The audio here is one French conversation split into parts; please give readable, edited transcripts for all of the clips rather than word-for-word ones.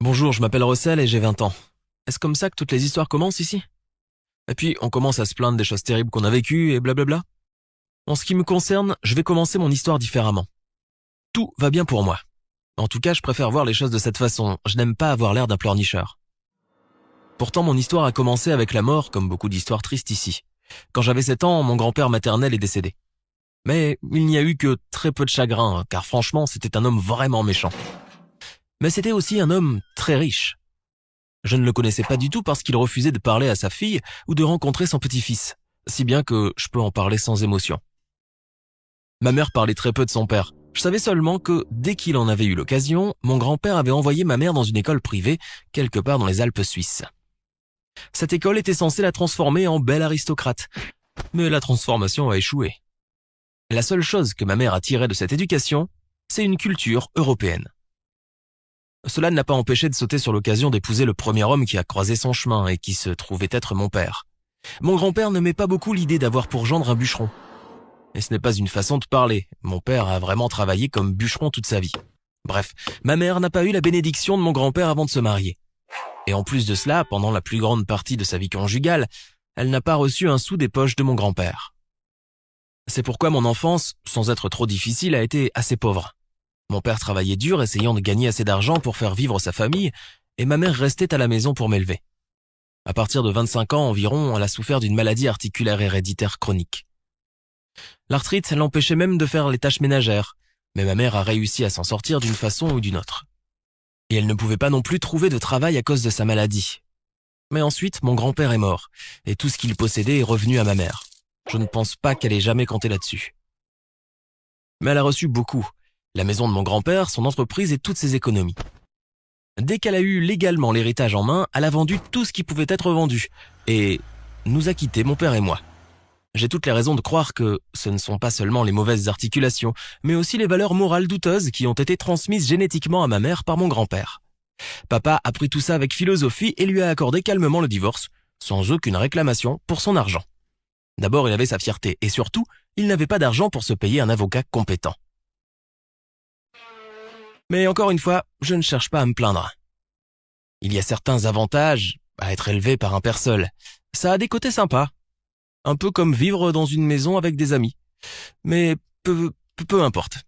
Bonjour, je m'appelle Russell et j'ai 20 ans. Est-ce comme ça que toutes les histoires commencent ici? Et puis, on commence à se plaindre des choses terribles qu'on a vécues et blablabla. En ce qui me concerne, je vais commencer mon histoire différemment. Tout va bien pour moi. En tout cas, je préfère voir les choses de cette façon. Je n'aime pas avoir l'air d'un pleurnicheur. Pourtant, mon histoire a commencé avec la mort, comme beaucoup d'histoires tristes ici. Quand j'avais 7 ans, mon grand-père maternel est décédé. Mais il n'y a eu que très peu de chagrin, car franchement, c'était un homme vraiment méchant. Mais c'était aussi un homme très riche. Je ne le connaissais pas du tout parce qu'il refusait de parler à sa fille ou de rencontrer son petit-fils, si bien que je peux en parler sans émotion. Ma mère parlait très peu de son père. Je savais seulement que, dès qu'il en avait eu l'occasion, mon grand-père avait envoyé ma mère dans une école privée, quelque part dans les Alpes suisses. Cette école était censée la transformer en belle aristocrate, mais la transformation a échoué. La seule chose que ma mère a tirée de cette éducation, c'est une culture européenne. Cela ne l'a pas empêché de sauter sur l'occasion d'épouser le premier homme qui a croisé son chemin et qui se trouvait être mon père. Mon grand-père n'aimait pas beaucoup l'idée d'avoir pour gendre un bûcheron. Et ce n'est pas une façon de parler. Mon père a vraiment travaillé comme bûcheron toute sa vie. Bref, ma mère n'a pas eu la bénédiction de mon grand-père avant de se marier. Et en plus de cela, pendant la plus grande partie de sa vie conjugale, elle n'a pas reçu un sou des poches de mon grand-père. C'est pourquoi mon enfance, sans être trop difficile, a été assez pauvre. Mon père travaillait dur, essayant de gagner assez d'argent pour faire vivre sa famille, et ma mère restait à la maison pour m'élever. À partir de 25 ans environ, elle a souffert d'une maladie articulaire héréditaire chronique. L'arthrite l'empêchait même de faire les tâches ménagères, mais ma mère a réussi à s'en sortir d'une façon ou d'une autre. Et elle ne pouvait pas non plus trouver de travail à cause de sa maladie. Mais ensuite, mon grand-père est mort, et tout ce qu'il possédait est revenu à ma mère. Je ne pense pas qu'elle ait jamais compté là-dessus. Mais elle a reçu beaucoup. La maison de mon grand-père, son entreprise et toutes ses économies. Dès qu'elle a eu légalement l'héritage en main, elle a vendu tout ce qui pouvait être vendu, et nous a quittés, mon père et moi. J'ai toutes les raisons de croire que ce ne sont pas seulement les mauvaises articulations, mais aussi les valeurs morales douteuses qui ont été transmises génétiquement à ma mère par mon grand-père. Papa a pris tout ça avec philosophie et lui a accordé calmement le divorce, sans aucune réclamation, pour son argent. D'abord, il avait sa fierté, et surtout, il n'avait pas d'argent pour se payer un avocat compétent. Mais encore une fois, je ne cherche pas à me plaindre. Il y a certains avantages à être élevé par un père seul. Ça a des côtés sympas. Un peu comme vivre dans une maison avec des amis. Mais peu importe.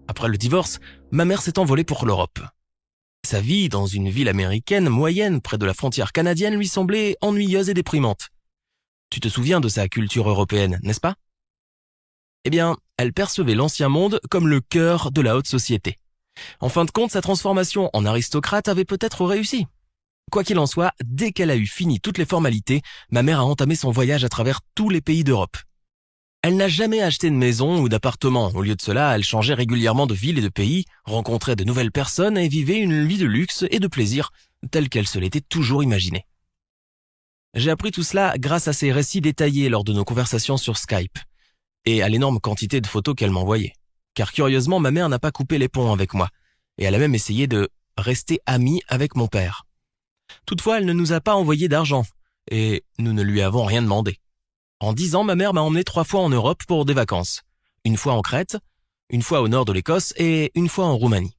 Après le divorce, ma mère s'est envolée pour l'Europe. Sa vie dans une ville américaine moyenne près de la frontière canadienne lui semblait ennuyeuse et déprimante. Tu te souviens de sa culture européenne, n'est-ce pas? Eh bien, elle percevait l'ancien monde comme le cœur de la haute société. En fin de compte, sa transformation en aristocrate avait peut-être réussi. Quoi qu'il en soit, dès qu'elle a eu fini toutes les formalités, ma mère a entamé son voyage à travers tous les pays d'Europe. Elle n'a jamais acheté de maison ou d'appartement. Au lieu de cela, elle changeait régulièrement de ville et de pays, rencontrait de nouvelles personnes et vivait une vie de luxe et de plaisir, telle qu'elle se l'était toujours imaginée. J'ai appris tout cela grâce à ses récits détaillés lors de nos conversations sur Skype, et à l'énorme quantité de photos qu'elle m'envoyait. Car curieusement, ma mère n'a pas coupé les ponts avec moi, et elle a même essayé de rester amie avec mon père. Toutefois, elle ne nous a pas envoyé d'argent, et nous ne lui avons rien demandé. En 10 ans, ma mère m'a emmené 3 fois en Europe pour des vacances. Une fois en Crète, une fois au nord de l'Écosse et une fois en Roumanie.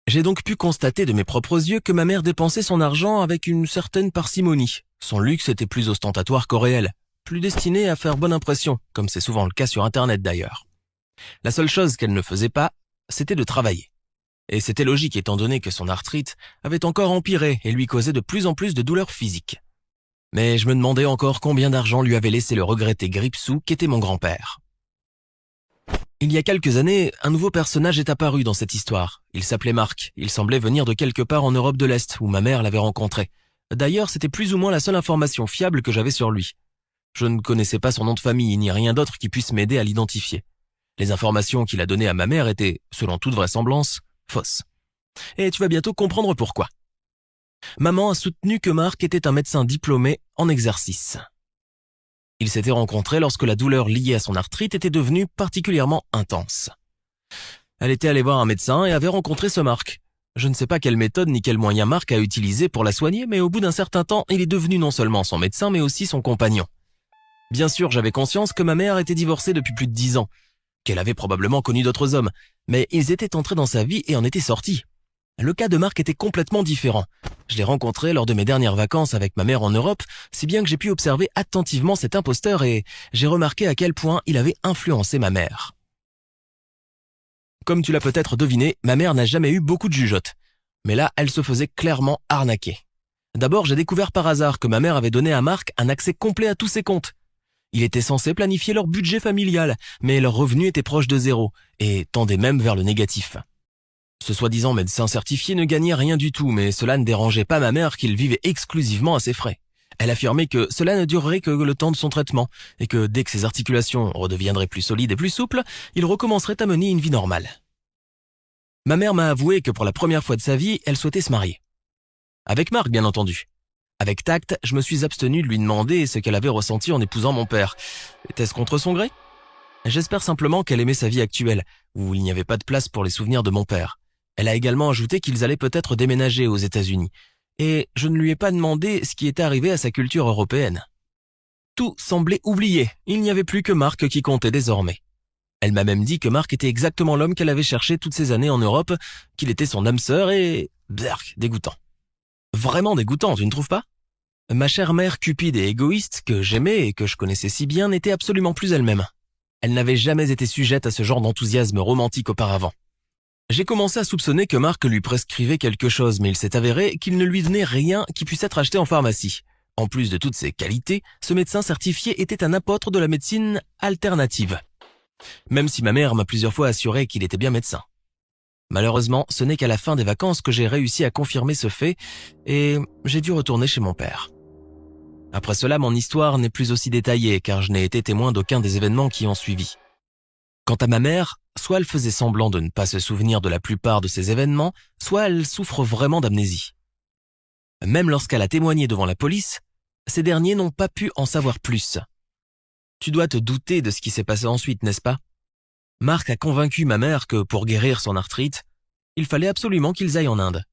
J'ai donc pu constater de mes propres yeux que ma mère dépensait son argent avec une certaine parcimonie. Son luxe était plus ostentatoire qu'au réel, plus destiné à faire bonne impression, comme c'est souvent le cas sur Internet d'ailleurs. La seule chose qu'elle ne faisait pas, c'était de travailler. Et c'était logique étant donné que son arthrite avait encore empiré et lui causait de plus en plus de douleurs physiques. Mais je me demandais encore combien d'argent lui avait laissé le regretté Gripsou qu'était mon grand-père. Il y a quelques années, un nouveau personnage est apparu dans cette histoire. Il s'appelait Marc. Il semblait venir de quelque part en Europe de l'Est, où ma mère l'avait rencontré. D'ailleurs, c'était plus ou moins la seule information fiable que j'avais sur lui. Je ne connaissais pas son nom de famille, ni rien d'autre qui puisse m'aider à l'identifier. Les informations qu'il a données à ma mère étaient, selon toute vraisemblance, fausses. Et tu vas bientôt comprendre pourquoi. Maman a soutenu que Marc était un médecin diplômé en exercice. Ils s'étaient rencontrés lorsque la douleur liée à son arthrite était devenue particulièrement intense. Elle était allée voir un médecin et avait rencontré ce Marc. Je ne sais pas quelle méthode ni quel moyen Marc a utilisé pour la soigner, mais au bout d'un certain temps, il est devenu non seulement son médecin, mais aussi son compagnon. Bien sûr, j'avais conscience que ma mère était divorcée depuis plus de 10 ans, qu'elle avait probablement connu d'autres hommes, mais ils étaient entrés dans sa vie et en étaient sortis. Le cas de Marc était complètement différent. Je l'ai rencontré lors de mes dernières vacances avec ma mère en Europe, si bien que j'ai pu observer attentivement cet imposteur et j'ai remarqué à quel point il avait influencé ma mère. Comme tu l'as peut-être deviné, ma mère n'a jamais eu beaucoup de jugeote. Mais là, elle se faisait clairement arnaquer. D'abord, j'ai découvert par hasard que ma mère avait donné à Marc un accès complet à tous ses comptes. Il était censé planifier leur budget familial, mais leur revenu était proche de zéro, et tendait même vers le négatif. Ce soi-disant médecin certifié ne gagnait rien du tout, mais cela ne dérangeait pas ma mère qu'il vivait exclusivement à ses frais. Elle affirmait que cela ne durerait que le temps de son traitement, et que dès que ses articulations redeviendraient plus solides et plus souples, il recommencerait à mener une vie normale. Ma mère m'a avoué que pour la première fois de sa vie, elle souhaitait se marier. Avec Marc, bien entendu. Avec tact, je me suis abstenu de lui demander ce qu'elle avait ressenti en épousant mon père. Était-ce contre son gré? J'espère simplement qu'elle aimait sa vie actuelle, où il n'y avait pas de place pour les souvenirs de mon père. Elle a également ajouté qu'ils allaient peut-être déménager aux États-Unis. Et je ne lui ai pas demandé ce qui était arrivé à sa culture européenne. Tout semblait oublié, il n'y avait plus que Marc qui comptait désormais. Elle m'a même dit que Marc était exactement l'homme qu'elle avait cherché toutes ces années en Europe, qu'il était son âme sœur et... Berk, dégoûtant. Vraiment dégoûtant, tu ne trouves pas? Ma chère mère cupide et égoïste, que j'aimais et que je connaissais si bien, n'était absolument plus elle-même. Elle n'avait jamais été sujette à ce genre d'enthousiasme romantique auparavant. J'ai commencé à soupçonner que Marc lui prescrivait quelque chose, mais il s'est avéré qu'il ne lui donnait rien qui puisse être acheté en pharmacie. En plus de toutes ses qualités, ce médecin certifié était un apôtre de la médecine alternative. Même si ma mère m'a plusieurs fois assuré qu'il était bien médecin. Malheureusement, ce n'est qu'à la fin des vacances que j'ai réussi à confirmer ce fait et j'ai dû retourner chez mon père. Après cela, mon histoire n'est plus aussi détaillée car je n'ai été témoin d'aucun des événements qui ont suivi. Quant à ma mère, soit elle faisait semblant de ne pas se souvenir de la plupart de ces événements, soit elle souffre vraiment d'amnésie. Même lorsqu'elle a témoigné devant la police, ces derniers n'ont pas pu en savoir plus. Tu dois te douter de ce qui s'est passé ensuite, n'est-ce pas? Marc a convaincu ma mère que pour guérir son arthrite, il fallait absolument qu'ils aillent en Inde.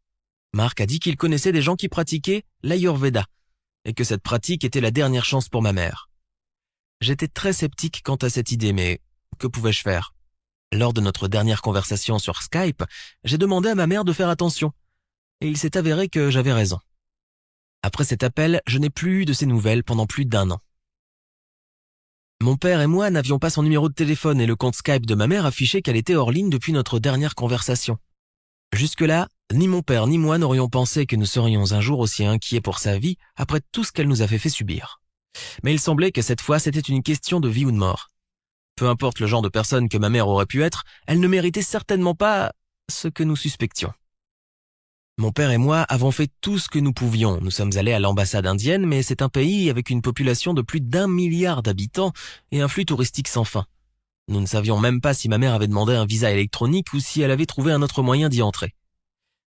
Marc a dit qu'il connaissait des gens qui pratiquaient l'Ayurveda et que cette pratique était la dernière chance pour ma mère. J'étais très sceptique quant à cette idée, mais que pouvais-je faire? Lors de notre dernière conversation sur Skype, j'ai demandé à ma mère de faire attention et il s'est avéré que j'avais raison. Après cet appel, je n'ai plus eu de ses nouvelles pendant plus d'1 an. Mon père et moi n'avions pas son numéro de téléphone et le compte Skype de ma mère affichait qu'elle était hors ligne depuis notre dernière conversation. Jusque-là, ni mon père ni moi n'aurions pensé que nous serions un jour aussi inquiets pour sa vie après tout ce qu'elle nous avait fait subir. Mais il semblait que cette fois c'était une question de vie ou de mort. Peu importe le genre de personne que ma mère aurait pu être, elle ne méritait certainement pas ce que nous suspections. Mon père et moi avons fait tout ce que nous pouvions. Nous sommes allés à l'ambassade indienne, mais c'est un pays avec une population de plus d'1 milliard d'habitants et un flux touristique sans fin. Nous ne savions même pas si ma mère avait demandé un visa électronique ou si elle avait trouvé un autre moyen d'y entrer.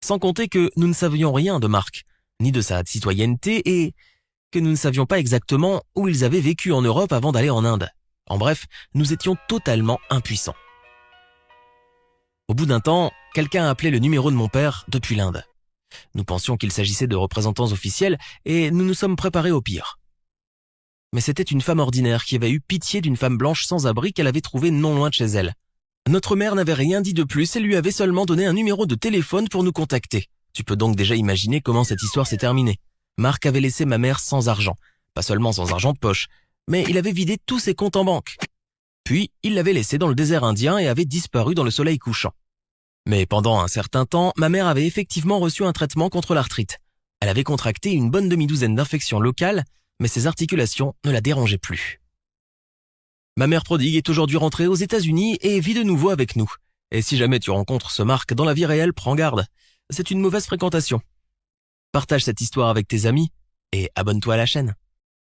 Sans compter que nous ne savions rien de Marc, ni de sa citoyenneté et que nous ne savions pas exactement où ils avaient vécu en Europe avant d'aller en Inde. En bref, nous étions totalement impuissants. Au bout d'un temps, quelqu'un a appelé le numéro de mon père depuis l'Inde. Nous pensions qu'il s'agissait de représentants officiels et nous nous sommes préparés au pire. Mais c'était une femme ordinaire qui avait eu pitié d'une femme blanche sans abri qu'elle avait trouvée non loin de chez elle. Notre mère n'avait rien dit de plus et lui avait seulement donné un numéro de téléphone pour nous contacter. Tu peux donc déjà imaginer comment cette histoire s'est terminée. Marc avait laissé ma mère sans argent. Pas seulement sans argent de poche, mais il avait vidé tous ses comptes en banque. Puis, il l'avait laissé dans le désert indien et avait disparu dans le soleil couchant. Mais pendant un certain temps, ma mère avait effectivement reçu un traitement contre l'arthrite. Elle avait contracté une bonne demi-douzaine d'infections locales, mais ses articulations ne la dérangeaient plus. Ma mère prodigue est aujourd'hui rentrée aux États-Unis et vit de nouveau avec nous. Et si jamais tu rencontres ce Marc dans la vie réelle, prends garde. C'est une mauvaise fréquentation. Partage cette histoire avec tes amis et abonne-toi à la chaîne.